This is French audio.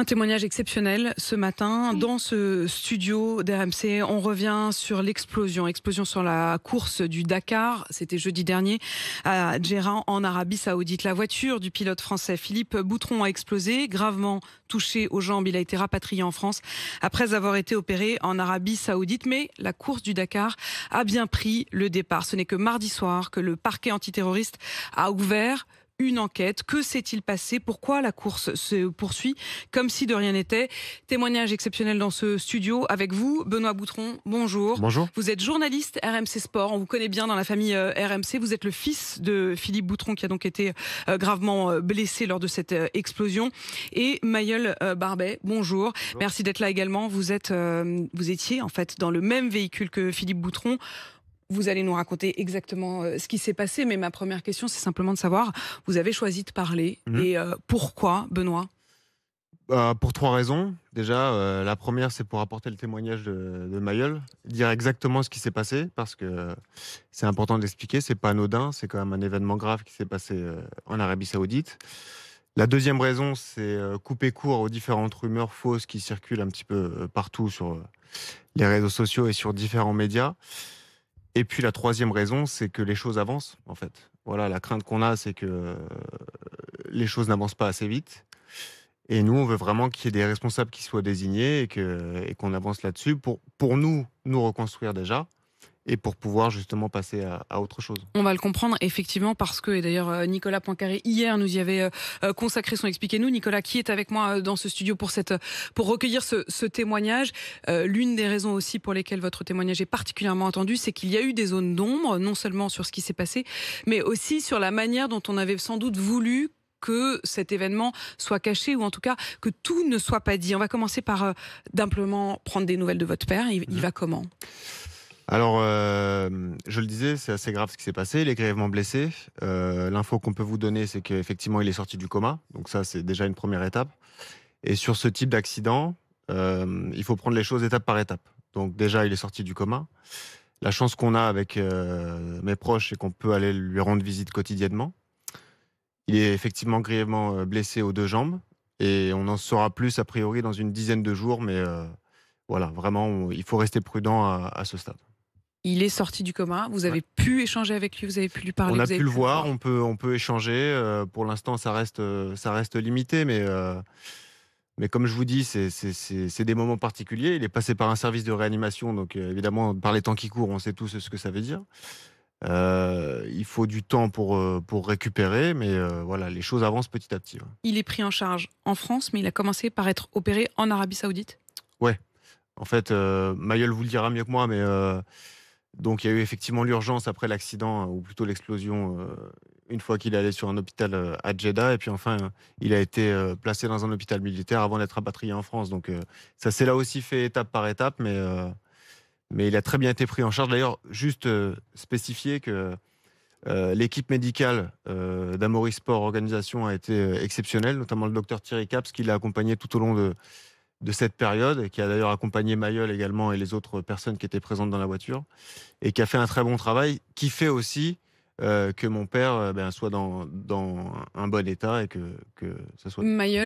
Un témoignage exceptionnel ce matin dans ce studio d'RMC. On revient sur l'explosion sur la course du Dakar. C'était jeudi dernier à Djerra en Arabie Saoudite. La voiture du pilote français Philippe Boutron a explosé, gravement touché aux jambes. Il a été rapatrié en France après avoir été opéré en Arabie Saoudite. Mais la course du Dakar a bien pris le départ. Ce n'est que mardi soir que le parquet antiterroriste a ouvert une enquête. Que s'est-il passé? Pourquoi la course se poursuit comme si de rien n'était? Témoignage exceptionnel dans ce studio avec vous, Benoît Boutron. Bonjour. Bonjour. Vous êtes journaliste RMC Sport. On vous connaît bien dans la famille RMC. Vous êtes le fils de Philippe Boutron qui a donc été gravement blessé lors de cette explosion. Et Mayol Barbet. Bonjour. Merci d'être là également. Vous étiez en fait dans le même véhicule que Philippe Boutron. Vous allez nous raconter exactement ce qui s'est passé, mais ma première question, c'est simplement de savoir, vous avez choisi de parler, et pourquoi, Benoît? Pour 3 raisons. Déjà, la première, c'est pour apporter le témoignage de Mayol, dire exactement ce qui s'est passé, parce que c'est important de l'expliquer, c'est pas anodin, c'est quand même un événement grave qui s'est passé en Arabie Saoudite. La deuxième raison, c'est couper court aux différentes rumeurs fausses qui circulent un petit peu partout sur les réseaux sociaux et sur différents médias. Et puis la troisième raison, c'est que les choses avancent, en fait. Voilà, la crainte qu'on a, c'est que les choses n'avancent pas assez vite. Et nous, on veut vraiment qu'il y ait des responsables qui soient désignés et qu'on avance là-dessus pour nous reconstruire déjà et pour pouvoir justement passer à autre chose. On va le comprendre effectivement parce que, et d'ailleurs Nicolas Poincaré hier nous y avait consacré son Expliquez-nous. Nicolas qui est avec moi dans ce studio pour recueillir ce témoignage. L'une des raisons aussi pour lesquelles votre témoignage est particulièrement attendu, c'est qu'il y a eu des zones d'ombre, non seulement sur ce qui s'est passé, mais aussi sur la manière dont on avait sans doute voulu que cet événement soit caché, ou en tout cas que tout ne soit pas dit. On va commencer par simplement prendre des nouvelles de votre père. Il va comment? Alors, je le disais, c'est assez grave ce qui s'est passé. Il est grièvement blessé. L'info qu'on peut vous donner, c'est qu'effectivement, il est sorti du coma. Donc ça, c'est déjà une première étape. Et sur ce type d'accident, il faut prendre les choses étape par étape. Donc déjà, il est sorti du coma. La chance qu'on a avec mes proches, c'est qu'on peut aller lui rendre visite quotidiennement. Il est effectivement grièvement blessé aux 2 jambes. Et on en saura plus, a priori, dans une dizaine de jours. Mais voilà, vraiment, il faut rester prudent à ce stade. Il est sorti du coma, vous avez pu échanger avec lui, vous avez pu lui parler. On a pu le voir, on peut échanger. Pour l'instant, ça reste limité, mais comme je vous dis, c'est des moments particuliers. Il est passé par un service de réanimation, donc évidemment, par les temps qui courent, on sait tous ce que ça veut dire. Il faut du temps pour récupérer, mais voilà, les choses avancent petit à petit. Ouais. Il est pris en charge en France, mais il a commencé par être opéré en Arabie Saoudite. Ouais, en fait, Mayol vous le dira mieux que moi, mais donc il y a eu effectivement l'urgence après l'accident, ou plutôt l'explosion, une fois qu'il est allé sur un hôpital à Jeddah, et puis enfin, il a été placé dans un hôpital militaire avant d'être rapatrié en France. Donc ça s'est là aussi fait étape par étape, mais il a très bien été pris en charge. D'ailleurs, juste spécifier que l'équipe médicale d'Amaury Sport Organisation a été exceptionnelle, notamment le docteur Thierry Caps qui l'a accompagné tout au long de cette période, et qui a d'ailleurs accompagné Mayol également et les autres personnes qui étaient présentes dans la voiture, et qui a fait un très bon travail, qui fait aussi que mon père soit dans un bon état et que ça soit... Mayol.